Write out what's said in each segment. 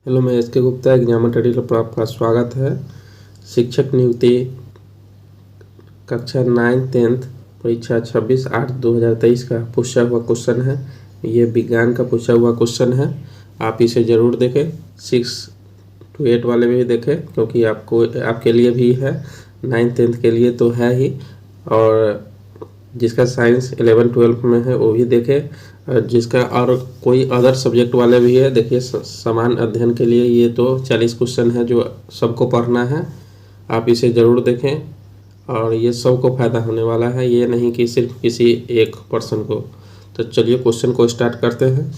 Hello, मैं S के Gupta exam tutorial पर आपका स्वागत है। शिक्षक नियुक्ति कक्षा 9th परीक्षा 26/8/2023 का पूछा हुआ क्वेश्चन है। ये विज्ञान का पूछा हुआ क्वेश्चन है। आप इसे ज़रूर देखें, 6 to 8 वाले भी देखें, क्योंकि आपके लिए भी है, 9th-10th के लिए तो है ही। और जिसका साइंस 11-12 में है वो भी देखें, जिसका और कोई अदर सब्जेक्ट वाले भी है देखिए। समान अध्ययन के लिए ये तो 40 क्वेश्चन है जो सबको पढ़ना है। आप इसे ज़रूर देखें और ये सबको फ़ायदा होने वाला है, ये नहीं कि सिर्फ किसी एक पर्सन को। तो चलिए क्वेश्चन को स्टार्ट करते हैं।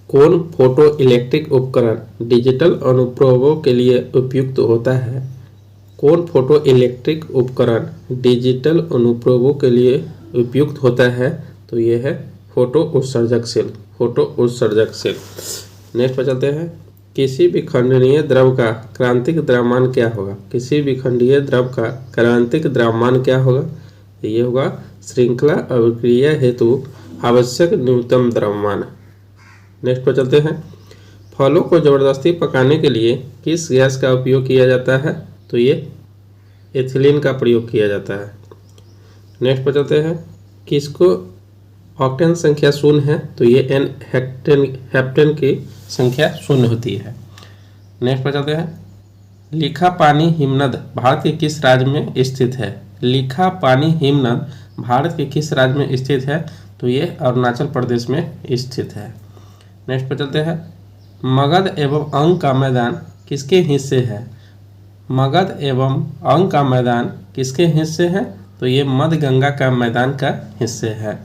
कौन फोटो इलेक्ट्रिक उपकरण डिजिटल अनुप्रयोगों के लिए उपयुक्त होता है? कौन फोटो इलेक्ट्रिक उपकरण डिजिटल अनुप्रयोगों के लिए उपयुक्त होता है? तो ये है फोटो उत्सर्जक सेल। फोटो उत्सर्जक सेल। नेक्स्ट पर चलते हैं। किसी भी खंडनीय द्रव का क्रांतिक द्रव्यमान क्या होगा? किसी भी खंडीय द्रव का क्रांतिक द्रव्यमान क्या होगा? ये होगा श्रृंखला अभिक्रिया हेतु आवश्यक न्यूनतम द्रव्यमान। नेक्स्ट पर चलते हैं। फलों को जबरदस्ती पकाने के लिए किस गैस का उपयोग किया जाता है? तो ये एथिलीन का प्रयोग किया जाता है। नेक्स्ट पर चलते हैं। किसको ऑक्टेन संख्या शून्य है? तो ये एन हेप्टेन की संख्या शून्य होती है। नेक्स्ट पर चलते हैं। लिखापानी हिमनद भारत के किस राज्य में स्थित है? लिखापानी हिमनद भारत के किस राज्य में स्थित है? तो ये अरुणाचल प्रदेश में स्थित है। नेक्स्ट पर चलते हैं। मगध एवं अंग का मैदान किसके हिस्से है? मगध एवं अंग का मैदान किसके हिस्से है? तो ये मध्य गंगा का मैदान का हिस्से है।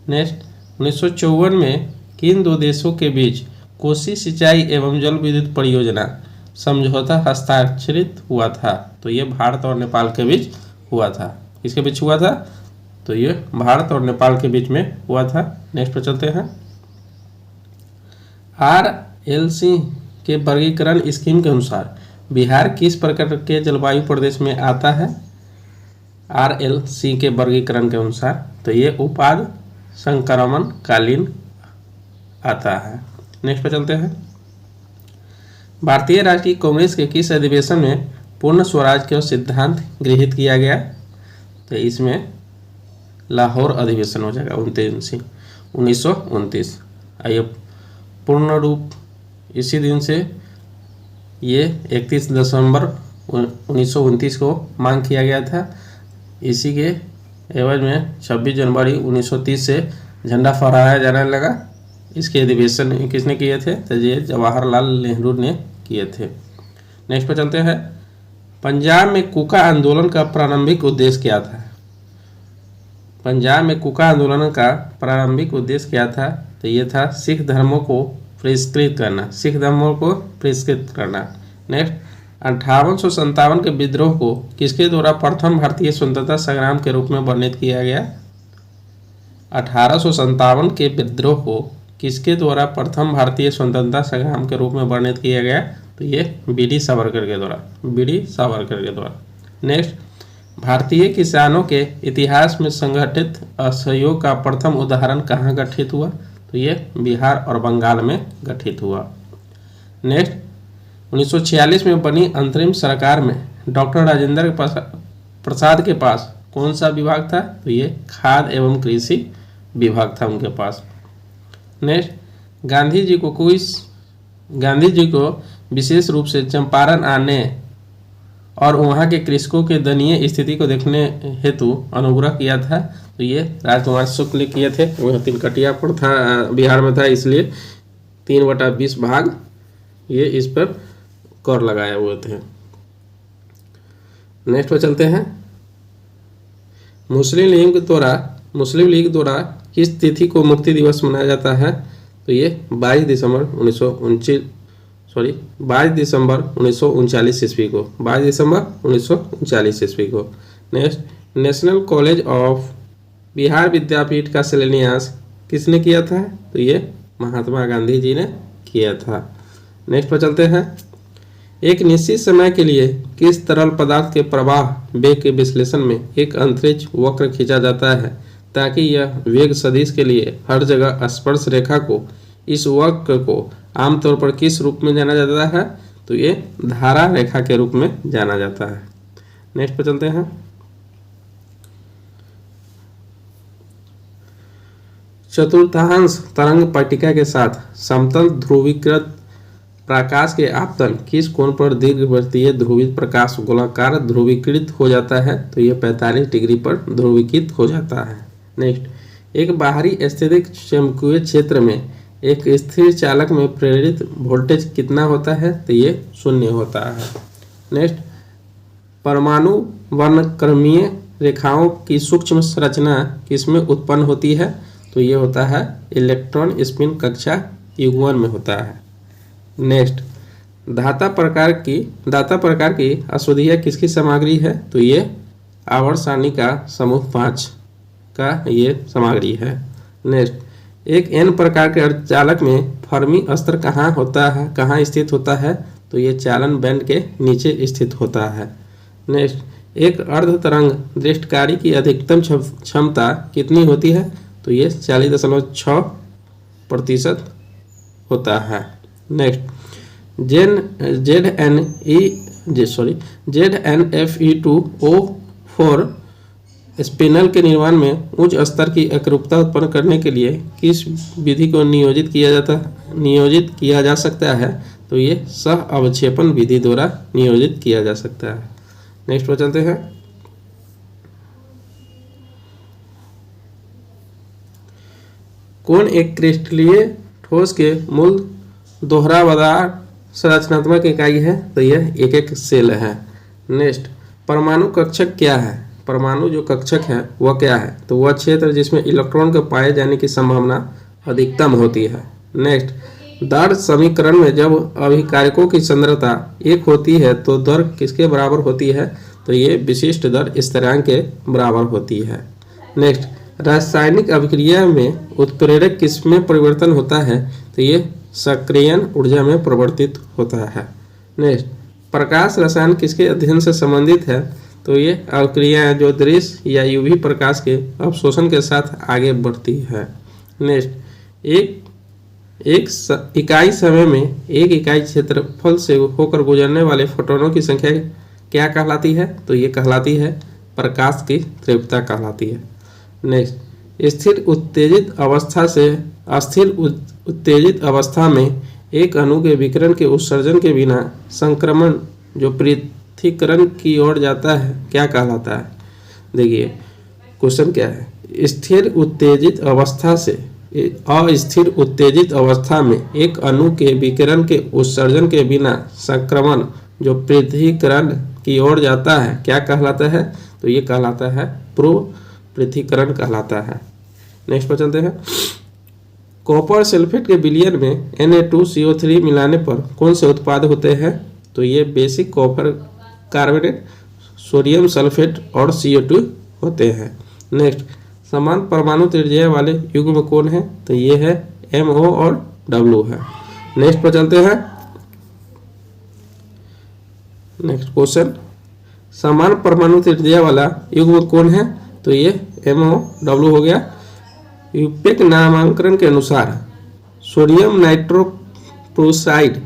नेक्स्ट, 1954 में किन दो देशों के बीच कोसी सिंचाई एवं जल विद्युत परियोजना समझौता हस्ताक्षरित हुआ था? तो ये भारत और नेपाल के बीच हुआ था। किसके बीच हुआ था? तो ये भारत और नेपाल के बीच में हुआ था। नेक्स्ट पर चलते हैं। RLC के वर्गीकरण स्कीम के अनुसार बिहार किस प्रकार के जलवायु प्रदेश में आता है? RLC के वर्गीकरण के अनुसार तो ये उपाद संक्रमण कालीन आता है। नेक्स्ट पर चलते हैं। भारतीय राष्ट्रीय कांग्रेस के किस अधिवेशन में पूर्ण स्वराज का सिद्धांत गृहीत किया गया? तो इसमें लाहौर अधिवेशन हो जाएगा 1929। आइए पूर्ण रूप इसी दिन से ये 31 दिसंबर 1929 को मांग किया गया था। इसी के एवज में 26 जनवरी 1930 से झंडा फहराया जाने लगा। इसके अधिवेशन किसने किए थे? तो ये जवाहरलाल नेहरू ने किए थे। नेक्स्ट पर चलते हैं। पंजाब में कूका आंदोलन का प्रारंभिक उद्देश्य क्या था? पंजाब में कूका आंदोलन का प्रारंभिक उद्देश्य क्या था? तो ये था सिख धर्मों को परिष्कृत करना। सिख धर्मों को परिष्कृत करना। नेक्स्ट, 1857 के विद्रोह को किसके द्वारा प्रथम भारतीय स्वतंत्रता संग्राम के रूप में वर्णित किया गया? 1857 के विद्रोह को किसके द्वारा प्रथम भारतीय स्वतंत्रता संग्राम के रूप में वर्णित किया गया? तो ये बी.डी. सावरकर के द्वारा। बी.डी. सावरकर के द्वारा। नेक्स्ट, भारतीय किसानों के इतिहास में संगठित असहयोग का प्रथम उदाहरण कहाँ गठित हुआ? तो ये बिहार और बंगाल में गठित हुआ। नेक्स्ट, 1946 में बनी अंतरिम सरकार में डॉक्टर राजेंद्र प्रसाद के पास कौन सा विभाग था? तो ये खाद्य एवं कृषि विभाग था उनके पास। नेक्स्ट, गांधी जी को विशेष रूप से चंपारण आने और वहाँ के कृषकों के दयनीय स्थिति को देखने हेतु अनुग्रह किया था। तो ये राजकुमार शुक्ल किए थे। वह तिनकटिया पर था, बिहार में था, इसलिए 3/20 भाग ये इस पर कर लगाए हुए थे। नेक्स्ट पर चलते हैं। मुस्लिम लीग द्वारा किस तिथि को मुक्ति दिवस मनाया जाता है? तो ये 22 दिसंबर 1939 ईस्वी को। 22 दिसंबर 1939 ईस्वी को। Next, national college of Bihar Vidyapith का शिलान्यास किसने किया था? तो ये महात्मा गांधी जी ने किया था। नेक्स्ट पर चलते हैं। एक निश्चित समय के लिए किस तरल पदार्थ के प्रवाह वेग के विश्लेषण में एक अंतरिक्ष वक्र खींचा जाता है ताकि यह वेग सदिश के लिए हर जगह स्पर्श रेखा को इस वक्र को आमतौर पर किस रूप में जाना जाता है? तो ये धारा रेखा के रूप में जाना जाता है। नेक्स्ट पे चलते हैं। चतुर्थांश तरंग पट्टिका के साथ समतल ध्रुवीकृत प्रकाश के आपतन किस कोण पर दीर्घवृत्तीय ध्रुवित प्रकाश गोलाकार ध्रुवीकृत हो जाता है? तो यह 45 डिग्री पर ध्रुवीकृत हो जाता है। नेक्स्ट, एक बाहरी स्थितिक चुंबकीय क्षेत्र में एक स्थिर चालक में प्रेरित वोल्टेज कितना होता है? तो ये 0 होता है। नेक्स्ट, परमाणु वर्णक्रमीय रेखाओं की सूक्ष्म संरचना किसमें उत्पन्न होती है? तो ये होता है इलेक्ट्रॉन स्पिन कक्षा युग्मन में होता है। नेक्स्ट, दाता प्रकार की अशुद्धियाँ किसकी सामग्री है? तो ये आवर्त सारणी का समूह 5 का ये सामग्री है। नेक्स्ट, एक n प्रकार के अर्धचालक में फर्मी स्तर कहाँ स्थित होता है? तो ये चालन बैंड के नीचे स्थित होता है। नेक्स्ट, एक अर्ध तरंग दृष्टिकारी की अधिकतम क्षमता कितनी होती है? तो ये 40.6% होता है। नेक्स्ट, ZnFe2O4 स्पिनल के निर्माण में उच्च स्तर की एकरूपता उत्पन्न करने के लिए किस विधि को नियोजित किया जा सकता है? तो ये सह अवक्षेपण विधि द्वारा नियोजित किया जा सकता है। नेक्स्ट पर चलते हैं। कौन एक क्रिस्टलीय ठोस के मूल दोहरावदार संरचनात्मक इकाई है? तो यह एक सेल है। नेक्स्ट, परमाणु कक्षक क्या है? परमाणु जो कक्षक है वह क्या है? तो वह क्षेत्र जिसमें इलेक्ट्रॉन के पाए जाने की संभावना अधिकतम होती है। नेक्स्ट, दर समीकरण में जब अभिकारकों की सांद्रता 1 होती है तो दर किसके बराबर होती है? तो ये विशिष्ट दर स्थिरांक के बराबर होती है। नेक्स्ट, रासायनिक अभिक्रिया में उत्प्रेरक किसमें परिवर्तन होता है? तो ये सक्रियण ऊर्जा में परिवर्तित होता है। नेक्स्ट, प्रकाश रसायन किसके अध्ययन से संबंधित है? तो ये अभिक्रियाएं जो दृश्य या यूवी प्रकाश के अवशोषण के साथ आगे बढ़ती है। नेक्स्ट, एक इकाई समय में एक इकाई क्षेत्रफल से होकर गुजरने वाले फोटोनों की संख्या क्या कहलाती है? तो ये कहलाती है प्रकाश की तीव्रता कहलाती है। नेक्स्ट, स्थिर उत्तेजित अवस्था से अस्थिर उत्तेजित अवस्था में एक अणु के विकिरण के उत्सर्जन के बिना संक्रमण जो पृथक्करण की ओर जाता है क्या कहलाता है? देखिए क्वेश्चन क्या है। स्थिर उत्तेजित अवस्था से अस्थिर उत्तेजित अवस्था में एक अणु के विकिरण के उत्सर्जन के बिना संक्रमण जो पृथक्करण की ओर जाता है क्या कहलाता है? तो ये कहलाता है पूर्व पृथक्करण कहलाता है। नेक्स्ट पर चलते हैं। कॉपर सल्फेट के विलयन में Na2CO3 मिलाने पर कौन से उत्पाद होते हैं? तो ये basic copper carbonate, sodium sulphate और CO2 होते हैं। नेक्स्ट, समान परमाणु त्रिज्या वाले युग्म कौन है? तो ये है MO और W है। नेक्स्ट पर चलते हैं। नेक्स्ट क्वेश्चन, समान परमाणु त्रिज्या वाला युग्म कौन है? तो ये MOW हो गया। यूपेक नामांकन के अनुसार सोडियम नाइट्रोप्रोसाइड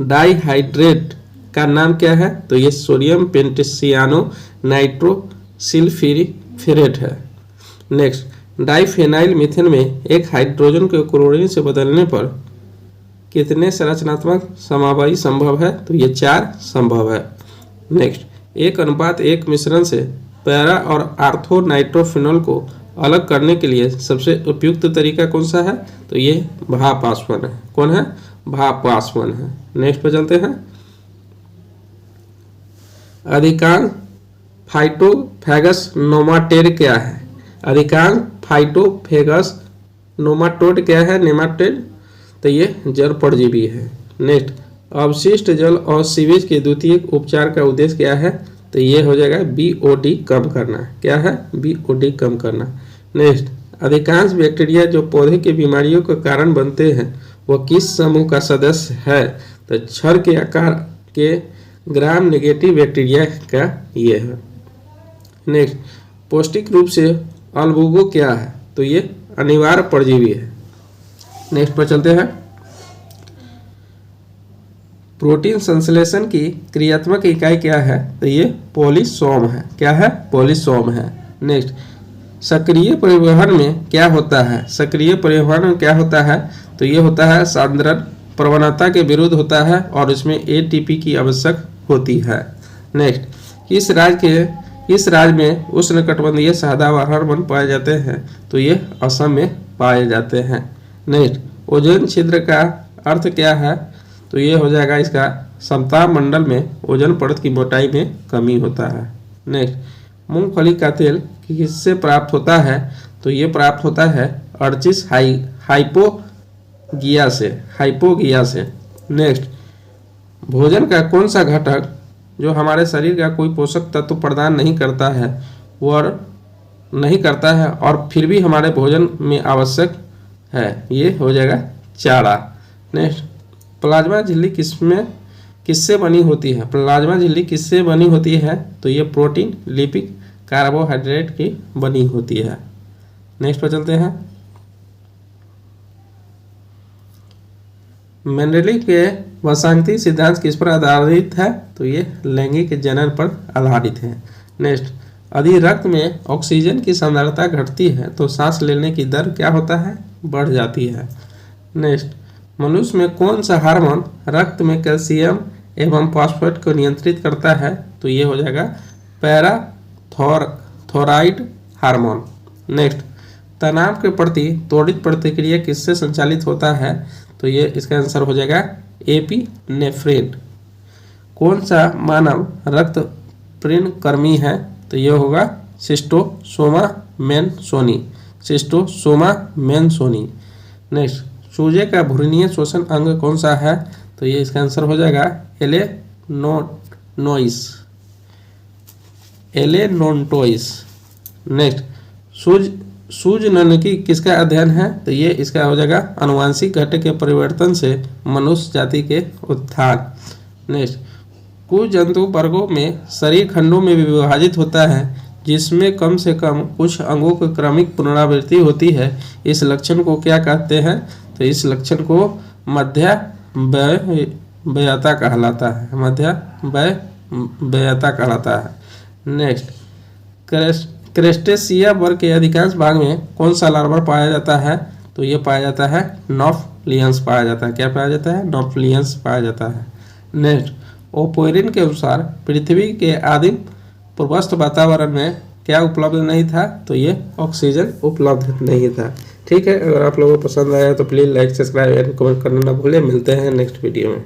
डाइहाइड्रेट का नाम क्या है? तो ये सोडियम पेंटेसियानो नाइट्रोसिल्फिरेट है। नेक्स्ट, डाइफेनाइल मीथेन में एक हाइड्रोजन को क्लोरीन से बदलने पर कितने संरचनात्मक समावयव संभव है? तो ये 4 संभव है। नेक्स्ट, 1:1 मिश्रण से पैरा और आर्थो नाइट्रोफिनॉल को अलग करने के लिए सबसे उपयुक्त तरीका कौन सा है? तो ये भाप आसवन है। कौन है? भाप आसवन है। नेक्स्ट पे चलते हैं। अधिकांश फाइटोफैगस नोमाटेड क्या है? अधिकांश फाइटोफैगस नोमाटोड क्या है? नेमाटेड। तो ये जल परजीवी है। नेक्स्ट, अवशिष्ट जल और सीवेज के द्वितीयक उपचार का उद्देश्य क्या है? तो ये हो जाएगा BOD कम करना। क्या है? BOD कम करना। नेक्स्ट, अधिकांश बैक्टीरिया जो पौधे की बीमारियों का कारण बनते हैं वह किस समूह का सदस्य है? तो छड़ के आकार के ग्राम नेगेटिव बैक्टीरिया का ये है। नेक्स्ट, पौष्टिक रूप से अल्बुगो क्या है? तो ये अनिवार्य परजीवी है। नेक्स्ट पर चलते हैं। प्रोटीन संश्लेषण की क्रियात्मक इकाई क्या है? तो ये पोलिसोम है। क्या है? पोलिसोम है। नेक्स्ट, सक्रिय परिवहन में क्या होता है? सक्रिय परिवहन में क्या होता है? तो ये होता है सांद्रण प्रवणता के विरुद्ध होता है और इसमें एटीपी की आवश्यक होती है। नेक्स्ट, इस राज्य में उष्णकटिबंधीय सदाबहार वन पाए जाते हैं? तो ये असम में पाए जाते हैं। नेक्स्ट, ओजोन छिद्र का अर्थ क्या है? तो ये हो जाएगा इसका समताप मंडल में ओजोन परत की मोटाई में कमी होता है। नेक्स्ट, मूंगफली का तेल किससे प्राप्त होता है? तो ये प्राप्त होता है अर्चिस हाइपोगिया से। नेक्स्ट, भोजन का कौन सा घटक जो हमारे शरीर का कोई पोषक तत्व प्रदान नहीं करता है और फिर भी हमारे भोजन में आवश्यक है? ये हो जाएगा चारा। नेक्स्ट, प्लाज्मा झिल्ली किससे बनी होती है? प्लाज्मा झिल्ली किससे बनी होती है? तो ये प्रोटीन, लिपिड, कार्बोहाइड्रेट की बनी होती है। नेक्स्ट पर चलते हैं। मेंडेलीव के वसांती सिद्धांत किस पर आधारित है? तो ये लैंगिक जनन पर आधारित है। नेक्स्ट, यदि रक्त में ऑक्सीजन की सांद्रता घटती है तो सांस लेने की दर क्या होता है? बढ़ जाती है। नेक्स्ट, मनुष्य में कौन सा हार्मोन रक्त में कैल्शियम एवं फॉस्फेट को नियंत्रित करता है? तो ये हो जाएगा पैराथायरॉइड हार्मोन। नेक्स्ट, तनाव के प्रति त्वरित प्रतिक्रिया किससे संचालित होता है? तो ये इसका आंसर हो जाएगा एपिनेफ्रिन। कौन सा मानव रक्त प्रेरणकर्मी है? तो ये होगा शिस्टोसोमा मेन्सोनी। नेक्स्ट, चूजे का भ्रूणीय श्वसन अंग कौन सा है? तो ये इसका आंसर हो जाएगा एलेनोन्टोइस। नेक्स्ट, सूजननकी किसका अध्ययन है? तो ये इसका हो जाएगा आनुवांशिक घटक के परिवर्तन से मनुष्य जाति के उत्थान। नेक्स्ट, कुछ जंतु वर्गों में शरीर खंडों में विभाजित होता है जिसमें कम से कम कुछ अंगों की क्रमिक पुनरावृत्ति होती है। इस लक्षण को क्या कहते हैं? तो इस लक्षण को मध्यवयता कहलाता है। नेक्स्ट, क्रेस्टेसिया वर्ग के अधिकांश भाग में कौन सा लार्वा पाया जाता है? तो ये पाया जाता है नॉफ्लियंस पाया जाता है। क्या पाया जाता है? नॉफ्लियंस पाया जाता है। नेक्स्ट, ओपोरिन के अनुसार पृथ्वी के आदिम पूर्वस्थ वातावरण में क्या उपलब्ध नहीं था? तो ये ऑक्सीजन उपलब्ध नहीं था। ठीक है, अगर आप लोगों को पसंद आया तो please like, subscribe and comment करना ना भूलें। मिलते हैं नेक्स्ट वीडियो में।